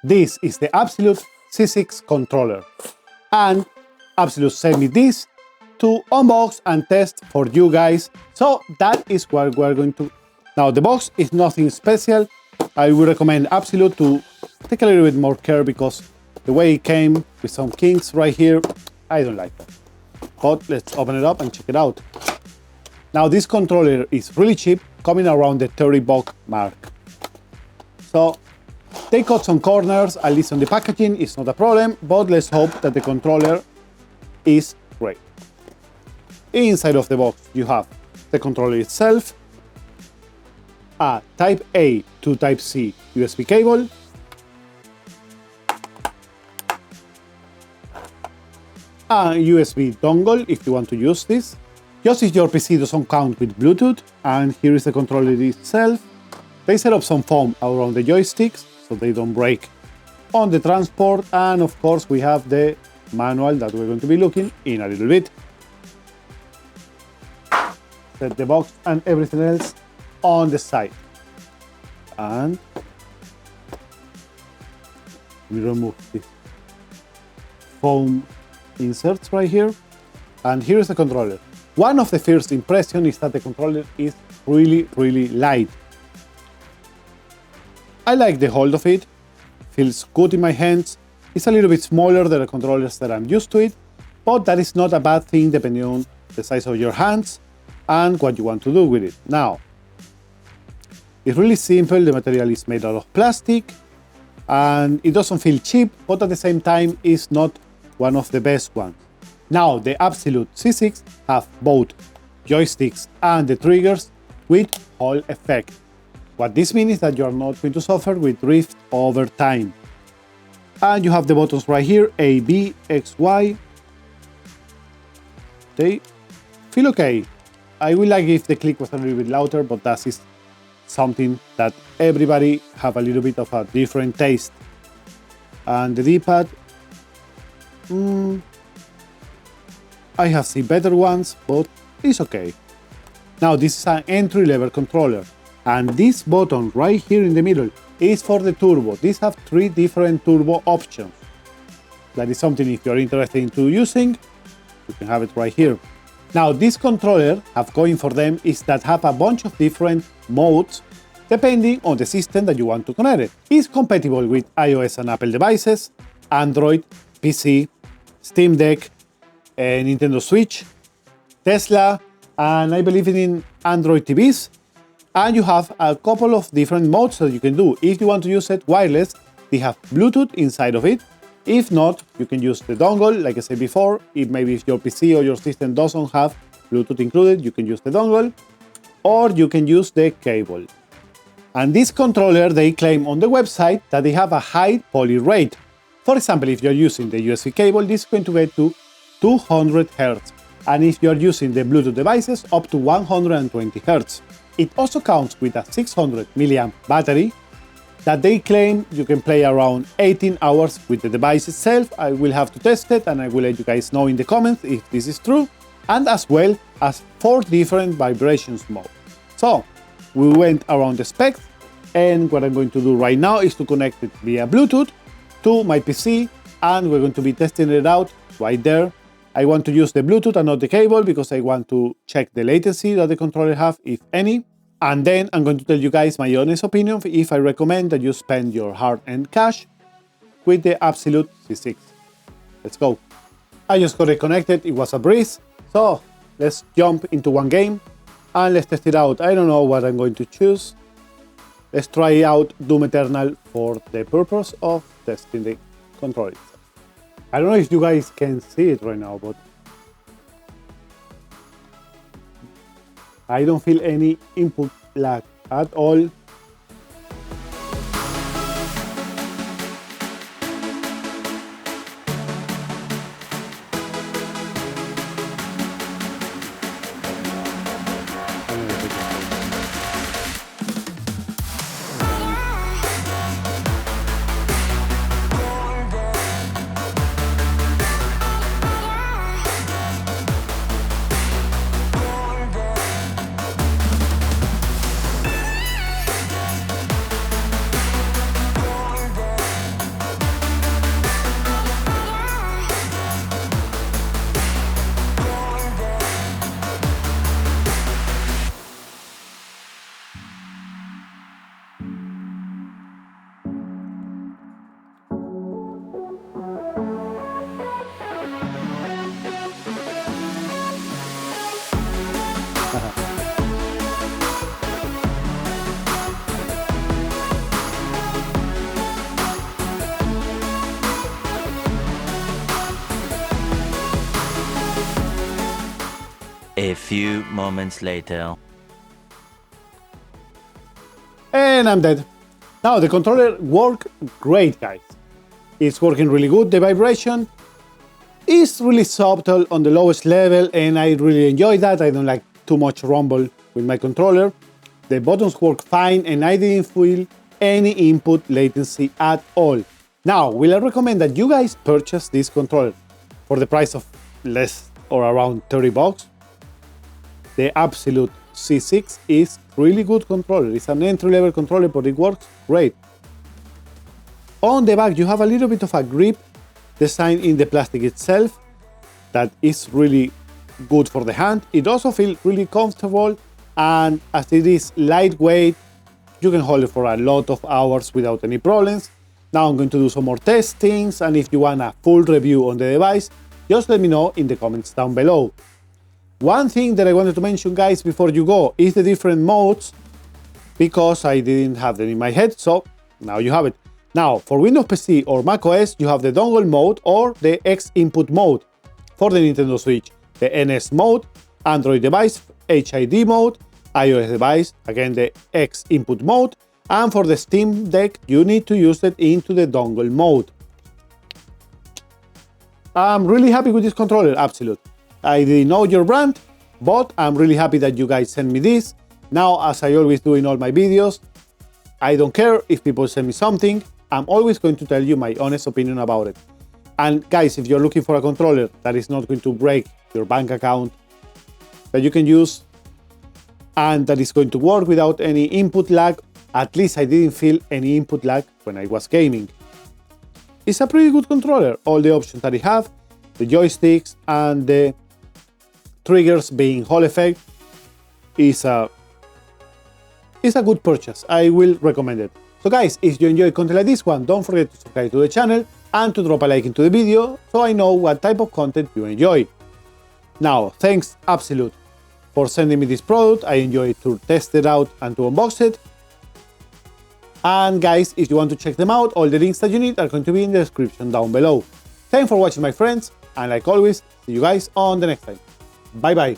This is the Abxylute C6 Controller, and Abxylute sent me this to unbox and test for you guys, so that is what we're going to. Now the box is nothing special. I would recommend Abxylute to take a little bit more care because the way it came with some kinks right here, I don't like that. But let's open it up and check it out. Now this controller is really cheap, coming around the 30 buck mark. So they cut some corners, at least on the packaging, it's not a problem, but let's hope that the controller is great. Inside of the box you have the controller itself, a Type A to Type C USB cable, a USB dongle if you want to use this, just if your PC doesn't count with Bluetooth, and here is the controller itself. They set up some foam around the joysticks so they don't break on the transport, and of course we have the manual that we're going to be looking in a little bit. Set the box and everything else on the side, and we remove this foam inserts right here, and here is the controller. One of the first impressions is that the controller is really light. I like the hold of it, feels good in my hands. It's a little bit smaller than the controllers that I'm used to it, but that is not a bad thing depending on the size of your hands and what you want to do with it. Now, it's really simple. The material is made out of plastic and it doesn't feel cheap, but at the same time it's not one of the best ones. Now, the Abxylute C6 have both joysticks and the triggers with Hall effect. What this means is that you are not going to suffer with drift over time. And you have the buttons right here, A, B, X, Y. They feel okay. I would like if the click was a little bit louder, but that is something that everybody have a little bit of a different taste. And the D-pad, I have seen better ones, but it's okay. Now this is an entry-level controller, and this button right here in the middle is for the turbo. These have 3 different turbo options. That is something if you're interested into using, you can have it right here. Now this controller have going for them is that have a bunch of different modes depending on the system that you want to connect it. It's compatible with iOS and Apple devices, Android, PC, Steam Deck, Nintendo Switch, Tesla, and I believe in Android TVs. And you have a couple of different modes that you can do. If you want to use it wireless, they have Bluetooth inside of it. If not, you can use the dongle, like I said before. If your PC or your system doesn't have Bluetooth included, you can use the dongle, or you can use the cable. And this controller, they claim on the website that they have a high poly rate. For example, if you're using the USB cable, this is going to get to 200 Hz. And if you're using the Bluetooth devices, up to 120 Hz. It also comes with a 600 mAh battery that they claim you can play around 18 hours with the device itself. I will have to test it and I will let you guys know in the comments if this is true, and as well as 4 different vibrations modes. So we went around the specs, and what I'm going to do right now is to connect it via Bluetooth to my PC, and we're going to be testing it out right there. I want to use the Bluetooth and not the cable because I want to check the latency that the controller have, if any. And then I'm going to tell you guys my honest opinion if I recommend that you spend your hard-earned cash with the Abxylute C6. Let's go. I just got it connected, it was a breeze. So let's jump into one game and let's test it out. I don't know what I'm going to choose. Let's try out Doom Eternal for the purpose of testing the controller. I don't know if you guys can see it right now, but I don't feel any input lag at all. A few moments later. And I'm dead. Now the controller worked great, guys. It's working really good. The vibration is really subtle on the lowest level, and I really enjoy that. I don't like too much rumble with my controller. The buttons work fine, and I didn't feel any input latency at all. Now, will I recommend that you guys purchase this controller for the price of less or around 30 bucks? The Abxylute C6 is really good controller. It's an entry-level controller, but it works great. On the back, you have a little bit of a grip design in the plastic itself that is really good for the hand. It also feels really comfortable, and as it is lightweight, you can hold it for a lot of hours without any problems. Now I'm going to do some more testings, and if you want a full review on the device, just let me know in the comments down below. One thing that I wanted to mention, guys, before you go is the different modes, because I didn't have them in my head, so now you have it. Now, for Windows PC or macOS, you have the dongle mode or the X input mode. For the Nintendo Switch, the NS mode, Android device, HID mode, iOS device, again the X input mode, and for the Steam Deck, you need to use it into the dongle mode. I'm really happy with this controller, Abxylute. I didn't know your brand, but I'm really happy that you guys sent me this. Now, as I always do in all my videos, I don't care if people send me something. I'm always going to tell you my honest opinion about it. And guys, if you're looking for a controller that is not going to break your bank account, that you can use, and that is going to work without any input lag, at least I didn't feel any input lag when I was gaming. It's a pretty good controller. All the options that it have, the joysticks and the triggers being Hall effect, is a good purchase. I will recommend it. So guys, if you enjoy content like this one, don't forget to subscribe to the channel and to drop a like into the video so I know what type of content you enjoy. Now, thanks Abxylute for sending me this product. I enjoyed to test it out and to unbox it. And guys, if you want to check them out, all the links that you need are going to be in the description down below. Thanks for watching, my friends, and like always, see you guys on the next time. Bye bye.